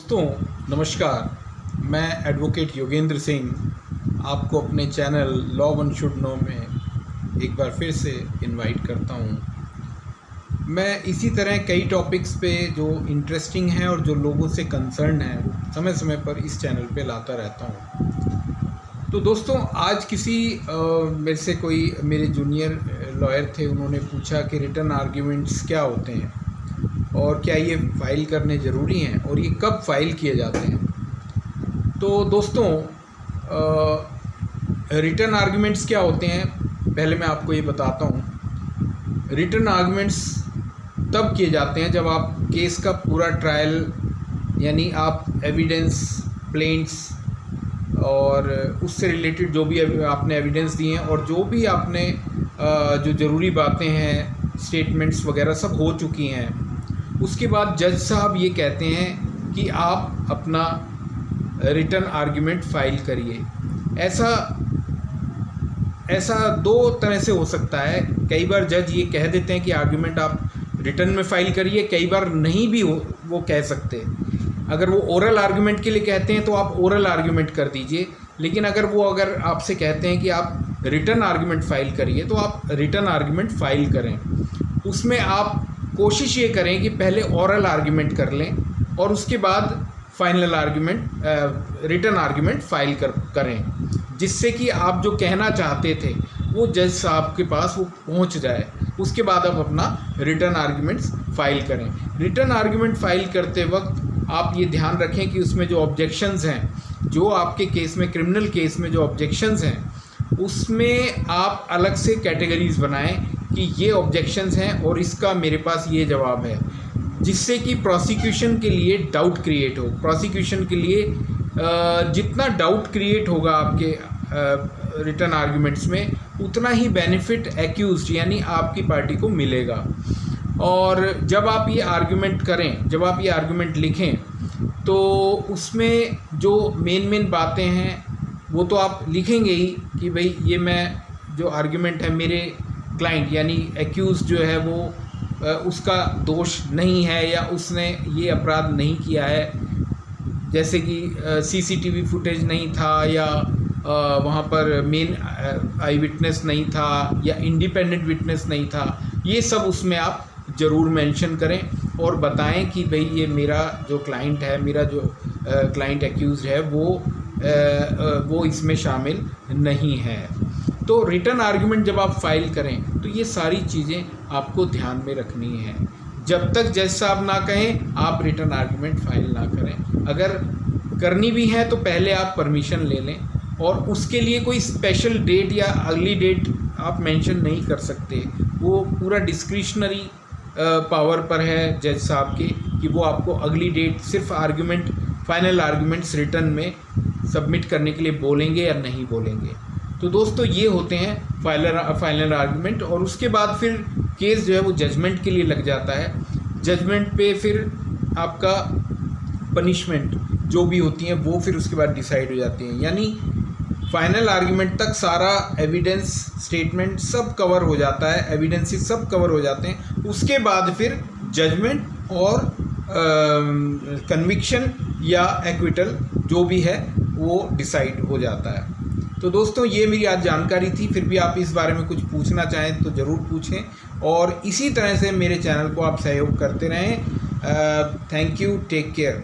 दोस्तों नमस्कार। मैं एडवोकेट योगेंद्र सिंह आपको अपने channel law one should know में एक बार फिर से इनवाइट करता हूं। मैं इसी तरह कई टॉपिक्स पे जो इंटरेस्टिंग हैं और जो लोगों से कंसर्न हैं वो समय समय पर इस चैनल पे लाता रहता हूं। तो दोस्तों आज मेरे से कोई मेरे जूनियर लॉयर थे, उन्होंने पूछा कि रिटर्न आर्ग्यूमेंट्स क्या होते हैं और क्या ये फ़ाइल करने ज़रूरी हैं और ये कब फ़ाइल किए जाते हैं। तो दोस्तों रिटर्न आर्ग्यूमेंट्स क्या होते हैं, पहले मैं आपको ये बताता हूँ। रिटर्न आर्ग्यूमेंट्स तब किए जाते हैं जब आप केस का पूरा ट्रायल, यानी आप एविडेंस, प्लेंट्स और उससे रिलेटेड जो भी आपने एविडेंस दिए हैं और जो भी आपने जो ज़रूरी बातें हैं, स्टेटमेंट्स वगैरह सब हो चुकी हैं, उसके बाद जज साहब ये कहते हैं कि आप अपना रिटर्न आर्ग्यूमेंट फाइल करिए। ऐसा दो तरह से हो सकता है। कई बार जज ये कह देते हैं कि आर्ग्यूमेंट आप रिटर्न में फ़ाइल करिए, कई बार नहीं भी वो कह सकते। अगर वो ओरल आर्ग्यूमेंट के लिए कहते हैं तो आप ओरल आर्ग्यूमेंट कर दीजिए, लेकिन अगर आपसे कहते हैं कि आप रिटर्न आर्ग्यूमेंट फ़ाइल करिए तो आप रिटर्न आर्ग्यूमेंट फ़ाइल करें। उसमें आप कोशिश ये करें कि पहले ओरल आर्ग्यूमेंट कर लें और उसके बाद final argument return argument file करें, जिससे कि आप जो कहना चाहते थे वो जज साहब के पास वो पहुंच जाए। उसके बाद आप अपना रिटर्न आर्ग्यूमेंट्स फाइल करें। रिटर्न आर्ग्यूमेंट फाइल करते वक्त आप ये ध्यान रखें कि उसमें जो ऑब्जेक्शंस हैं, जो आपके केस में, क्रिमिनल केस में जो ऑब्जेक्शंस हैं, उसमें आप अलग से कैटेगरीज बनाएं कि ये ऑब्जेक्शंस हैं और इसका मेरे पास ये जवाब है, जिससे कि प्रोसिक्यूशन के लिए डाउट क्रिएट हो। प्रोसिक्यूशन के लिए जितना डाउट क्रिएट होगा आपके रिटर्न आर्ग्यूमेंट्स में, उतना ही बेनिफिट एक्यूज्ड यानी आपकी पार्टी को मिलेगा। और जब आप ये आर्ग्यूमेंट करें, जब आप ये आर्ग्यूमेंट लिखें, तो उसमें जो मेन बातें हैं वो तो आप लिखेंगे ही कि भाई ये मैं जो आर्ग्यूमेंट है, मेरे क्लाइंट यानी एक्यूज जो है वो उसका दोष नहीं है या उसने ये अपराध नहीं किया है, जैसे कि सीसीटीवी फुटेज नहीं था या वहाँ पर मेन आई विटनेस नहीं था या इंडिपेंडेंट विटनेस नहीं था। ये सब उसमें आप ज़रूर मेंशन करें और बताएं कि भाई ये मेरा जो क्लाइंट है, मेरा जो क्लाइंट एक्यूज है वो इसमें शामिल नहीं है। तो रिटर्न आर्ग्यूमेंट जब आप फाइल करें तो ये सारी चीज़ें आपको ध्यान में रखनी है। जब तक जज साहब ना कहें आप रिटर्न आर्ग्यूमेंट फाइल ना करें। अगर करनी भी है तो पहले आप परमिशन ले लें और उसके लिए कोई स्पेशल डेट या अगली डेट आप मेंशन नहीं कर सकते। वो पूरा डिस्क्रिशनरी पावर पर है जज साहब के कि वो आपको अगली डेट सिर्फ आर्ग्यूमेंट, फाइनल आर्ग्यूमेंट्स रिटर्न में सबमिट करने के लिए बोलेंगे या नहीं बोलेंगे। तो दोस्तों ये होते हैं फाइनल आर्ग्यूमेंट। और उसके बाद फिर केस जो है वो जजमेंट के लिए लग जाता है। जजमेंट पे फिर आपका पनिशमेंट जो भी होती हैं वो फिर उसके बाद डिसाइड हो जाती हैं। यानी फाइनल आर्ग्यूमेंट तक सारा एविडेंस, स्टेटमेंट सब कवर हो जाता है, एविडेंसेस सब कवर हो जाते हैं। उसके बाद फिर जजमेंट और कन्विक्शन या एक्विटल जो भी है वो डिसाइड हो जाता है। तो दोस्तों ये मेरी आज जानकारी थी। फिर भी आप इस बारे में कुछ पूछना चाहें तो ज़रूर पूछें और इसी तरह से मेरे चैनल को आप सहयोग करते रहें। Thank you, take care.